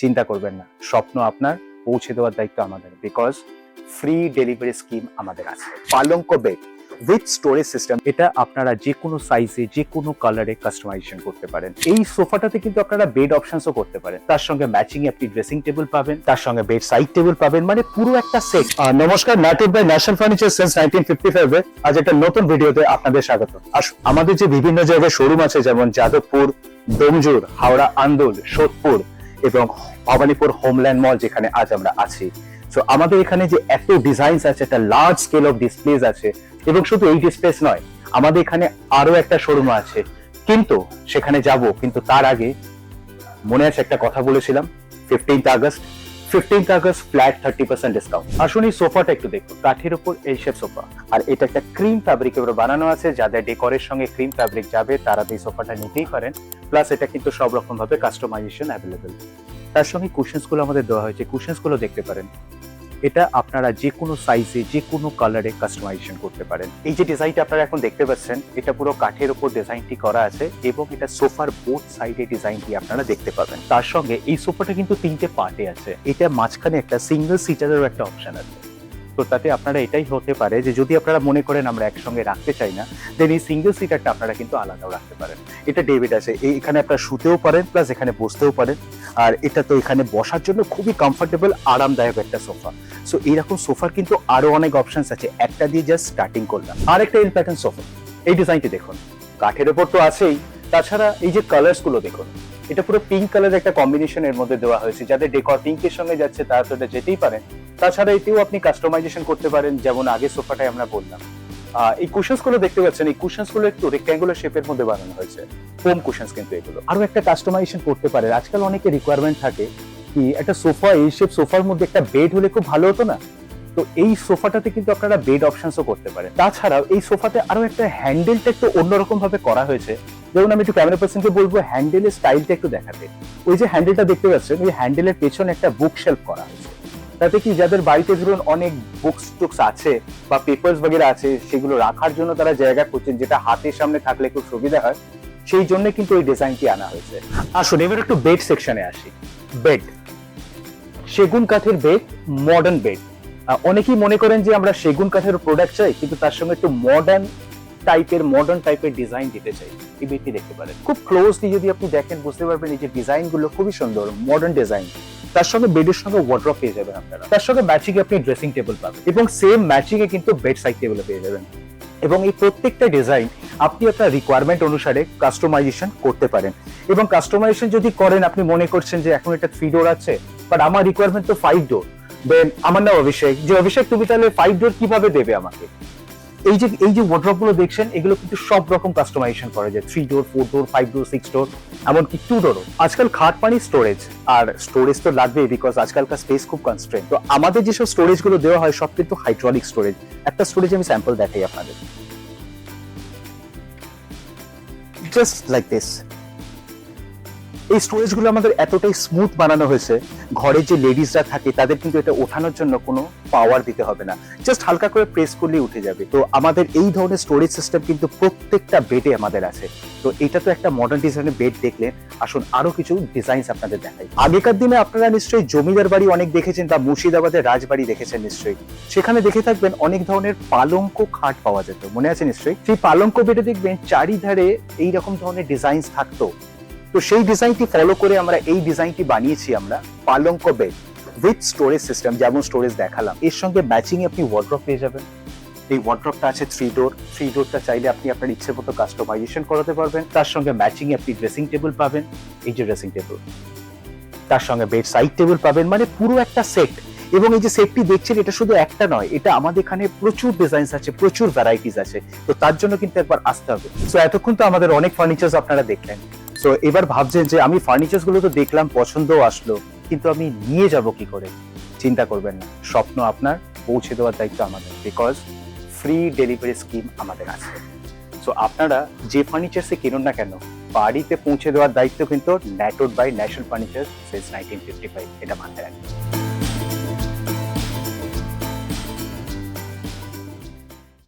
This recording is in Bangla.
চিন্তা করবেন না, স্বপ্ন আপনার, পৌঁছে দেওয়ার দায়িত্ব আমাদের, বিকজ ফ্রি ডেলিভারি স্কিম আমাদের আছে। পালঙ্ক বেড উইথ স্টোরেজ সিস্টেম, এটা আপনারা যে কোনো সাইজে যে কোনো কালারে কাস্টমাইজেশন করতে পারেন। এই সোফাটাতে কিন্তু আপনারা বেড অপশনসও করতে পারেন, তার সঙ্গে ম্যাচিং আপনি ড্রেসিং টেবিল পাবেন, তার সঙ্গে বেড সাইড টেবিল পাবেন, মানে পুরো একটা সেট। নমস্কার, নাটক বাই ন্যাশনাল ফার্নিচার সিন্স 1955 এ আজ একটা নতুন ভিডিওতে আপনাদের স্বাগত। আমাদের যে বিভিন্ন জায়গায় শোরুম আছে, যেমন যাদবপুর, ডোমজুর, হাওড়া আন্দোল, সোদপুর এবং ভবানীপুর হোমল্যান্ড মল, যেখানে আজ আমরা আছি। সো আমাদের এখানে যে এত ডিজাইনস আছে, একটা লার্জ স্কেল অফ ডিসপ্লেস আছে, এবং শুধু এই ডিসপ্লেস নয়, আমাদের এখানে আরো একটা শোরুম আছে, কিন্তু সেখানে যাব। কিন্তু তার আগে মনে আছে একটা কথা বলেছিলাম, 15th আগস্ট ফ্ল্যাট 30% ডিসকাউন্ট। আসুন এই সোফাটা একটু দেখুন, কাঠের উপর এই শেপ সোফা, আর এটা একটা ক্রিম ফ্যাব্রিকের উপর বানানো আছে। যাদের ডেকোরের সঙ্গে ক্রিম ফ্যাব্রিক যাবে তারা এই সোফাটা নিতেই পারেন। প্লাস এটা কিন্তু সব রকম ভাবে কাস্টমাইজেশন অ্যাভেলেবেল। তার সঙ্গে কুশনস গুলো আমাদের দেওয়া হয়েছে, কুশনস গুলো দেখতে পারেন। এটা আপনারা যে কোনো সাইজে যে কোনো কালারে কাস্টমাইজেশন করতে পারেন। এই যে ডিজাইনটা আপনারা এখন দেখতে পাচ্ছেন, এটা পুরো কাঠের উপর ডিজাইনটি করা আছে, এবং এটা সোফার বোথ সাইডে ডিজাইনটি আপনারা দেখতে পাবেন। তার সঙ্গে এই সোফাটা কিন্তু 3টে পার্টে আছে। এটা মাঝখানে একটা সিঙ্গেল সিটারের একটা অপশন আছে। তো তাতে আপনারা এটাই হতে পারে যে যদি আপনারা মনে করেন আমরা একসঙ্গে রাখতে চাই না, দেন এই সিঙ্গেল সিটারটা আপনারা কিন্তু আলাদাও রাখতে পারেন। এটা ডেভিড আছে, এখানে আপনারা শুতেও পারেন, প্লাস এখানে বসতেও পারেন। আর এটা তো এখানে বসার জন্য খুবই কমফোর্টেবল, আরামদায়ক একটা সোফা। সো এইরকম সোফার কিন্তু আরো অনেক অপশনস আছে, একটা দিয়ে জাস্ট স্টার্টিং করলাম। আর একটা এল প্যাটার্ন সোফা, এই ডিজাইনটি দেখুন, কাঠের ওপর তো আছেই, তাছাড়া এই যে কালার্স গুলো দেখুন, এটা পুরো পিঙ্ক কালারের একটা কম্বিনেশনের মধ্যে দেওয়া হয়েছে। যাদের ডেকর পিঙ্কের সঙ্গে যাচ্ছে তারা তো এটা যেতেই পারেন। তাছাড়া এতেও আপনি কাস্টমাইজেশন করতে পারেন, যেমন আগে সোফাটাই আমরা বললাম। এই কুশনস গুলো দেখতে পাচ্ছেন, এই কুশনস গুলো একটু রেক্ট্যাঙ্গুলার শেপের মধ্যে বানানো হয়েছে, ফোম কুশনস কিন্তু এগুলো। আরো একটা কাস্টমাইজেশন করতে পারেন, আজকাল অনেকে রিকোয়ারমেন্ট থাকে কি একটা সোফা, এই শেপ সোফার মধ্যে একটা বেড হলে খুব ভালো হতো না? তো এই সোফাটাতে কিন্তু আপনারা বেড অপশনসও করতে পারেন। তাছাড়াও এই সোফাতে আরো একটা হ্যান্ডেলটা একটু অন্যরকম ভাবে করা হয়েছে। যেমন আমি একটু ক্যামেরা পার্সনকে বলবো হ্যান্ডেলের স্টাইলটা একটু দেখাতে। ওই যে হ্যান্ডেলটা দেখতে পাচ্ছেন, ওই হ্যান্ডেলের পেছনে একটা বুক শেলফ করা হয়েছে। তাতে কি যাদের বাড়িতে ধরুন অনেক বুকস টুকস আছে বা পেপারস বগেরা আছে, সেগুলো রাখার জন্য তারা জায়গা করছেন, যেটা হাতের সামনে থাকলে খুব সুবিধা হয়, সেই জন্য কিন্তু এই ডিজাইনটি আনা হয়েছে। আসুন এবার একটু বেড সেকশনে আসি। বেড, সেগুন কাঠের বেড, মডার্ন বেড। অনেকেই মনে করেন যে আমরা সেগুন কাঠের প্রোডাক্ট চাই, কিন্তু তার সঙ্গে একটু মডার্ন টাইপের ডিজাইন দিতে চাই। এই বেডটি দেখতে পারেন, খুব ক্লোজলি যদি আপনি দেখেন বুঝতে পারবেন এই যে ডিজাইন গুলো খুবই সুন্দর, মডার্ন ডিজাইন। তার সঙ্গে বেডের সঙ্গে ওয়ার্ড্রপ পেয়ে যাবেন আপনারা, তার সঙ্গে ম্যাচিং আপনি ড্রেসিং টেবিল পাবেন, এবং সেম ম্যাচিং এ কিন্তু বেড সাইড টেবিল পেয়ে যাবেন। এবং এই প্রত্যেকটা ডিজাইন আপনি আপনার রিকোয়ারমেন্ট অনুসারে কাস্টমাইজেশন করতে পারেন। এবং কাস্টমাইজেশন যদি করেন, আপনি মনে করছেন যে এখন এটা 3 ডোর আছে, বাট আমার রিকোয়ারমেন্ট তো 5 ডোর, দেন আমার নাম অভিষেক, যে অভিষেক তুমি তাহলে 5 ডোর কিভাবে দেবে আমাকে? এই যে ওয়ার্ড্রপ গুলো দেখছেন, এগুলো কিন্তু সব রকম কাস্টমাইজেশন করা যায়, 3 ডোর, 4 ডোর, 5 ডোর, 6 ডোর, এমনকি 2 ডোরও। আজকাল খাট পানি স্টোরেজ, আর স্টোরেজ তো লাগবেই, বিকজ আজকালকার স্পেস খুব কনস্ট্রেন্ট। তো আমাদের যেসব স্টোরেজ গুলো দেওয়া হয় সব কিন্তু হাইড্রোলিক স্টোরেজ। একটা স্টোরেজ আমি স্যাম্পল দেখাই আপনাদের, জাস্ট লাইক দিস। এই স্টোরেজ গুলো আমাদের এতটাই স্মুথ বানানো হয়েছে, ঘরে যে লেডিসরা থাকে তাদের কিন্তু এটা ওঠানোর জন্য কোনো পাওয়ার দিতে হবে না, জাস্ট হালকা করে প্রেস করলেই উঠে যাবে। তো আমাদের এই ধরনের স্টোরেজ সিস্টেম কিন্তু প্রত্যেকটা বেডে আমাদের আছে। তো এটা তো একটা মডার্ন ডিজাইনের বেড দেখলেন, আসুন আরো কিছু ডিজাইনস আপনাদের দেখাই। আগেকার দিনে আপনারা নিশ্চয়ই জমিদার বাড়ি অনেক দেখেছেন, বা মুর্শিদাবাদের রাজবাড়ি দেখেছেন নিশ্চয়ই, সেখানে দেখে থাকবেন অনেক ধরনের পালঙ্ক খাট পাওয়া যেত, মনে আছে নিশ্চয়ই? সেই পালঙ্ক বেডে দেখবেন চারিধারে এইরকম ধরনের ডিজাইনস থাকতো। তো সেই ডিজাইনটি ফলো করে আমরা এই ডিজাইনটি বানিয়েছি আমরা, পালঙ্ক বেড উইথ স্টোরেজ সিস্টেম। যেমন স্টোরেজ দেখালাম, এর সঙ্গে ম্যাচিং আপনি ওয়ার্ড্রপ পেয়ে যাবেন। এই ওয়ার্ড্রপটা আছে 3 ডোর, 3 ডোরটা চাইলে আপনি আপনার ইচ্ছে মতো কাস্টমাইজেশন করাতে পারবেন। তার সঙ্গে ম্যাচিং আপনি ড্রেসিং টেবিল পাবেন, এই যে ড্রেসিং টেবিল, তার সঙ্গে বেড সাইড টেবিল পাবেন, মানে পুরো একটা সেট। এবং এই যে সেটটি দেখছেন, এটা শুধু একটা নয়, এটা আমাদের এখানে প্রচুর ডিজাইনস আছে, প্রচুর ভ্যারাইটিস আছে। তো তার জন্য কিন্তু একবার আসতে হবে। সো এতক্ষণ তো আমাদের অনেক ফার্নিচার্স আপনারা দেখলেন। সো এবার ভাবছেন যে আমি ফার্নিচার্স গুলো তো দেখলাম, পছন্দও আসলো, কিন্তু আমি নিয়ে যাব কি করে? চিন্তা করবেন না, স্বপ্ন আপনার, পৌঁছে দেওয়ার দায়িত্ব আমাদের, বিকজ ফ্রি ডেলিভারি স্কিম আমাদের আছে। সো আপনারা যে ফার্নিচার্সে কিনুন না কেন, বাড়িতে পৌঁছে দেওয়ার দায়িত্ব কিন্তু নাটক বাই ন্যাশনাল ফার্নিচার সিন্স 1955, এটা মাথায় রাখবেন।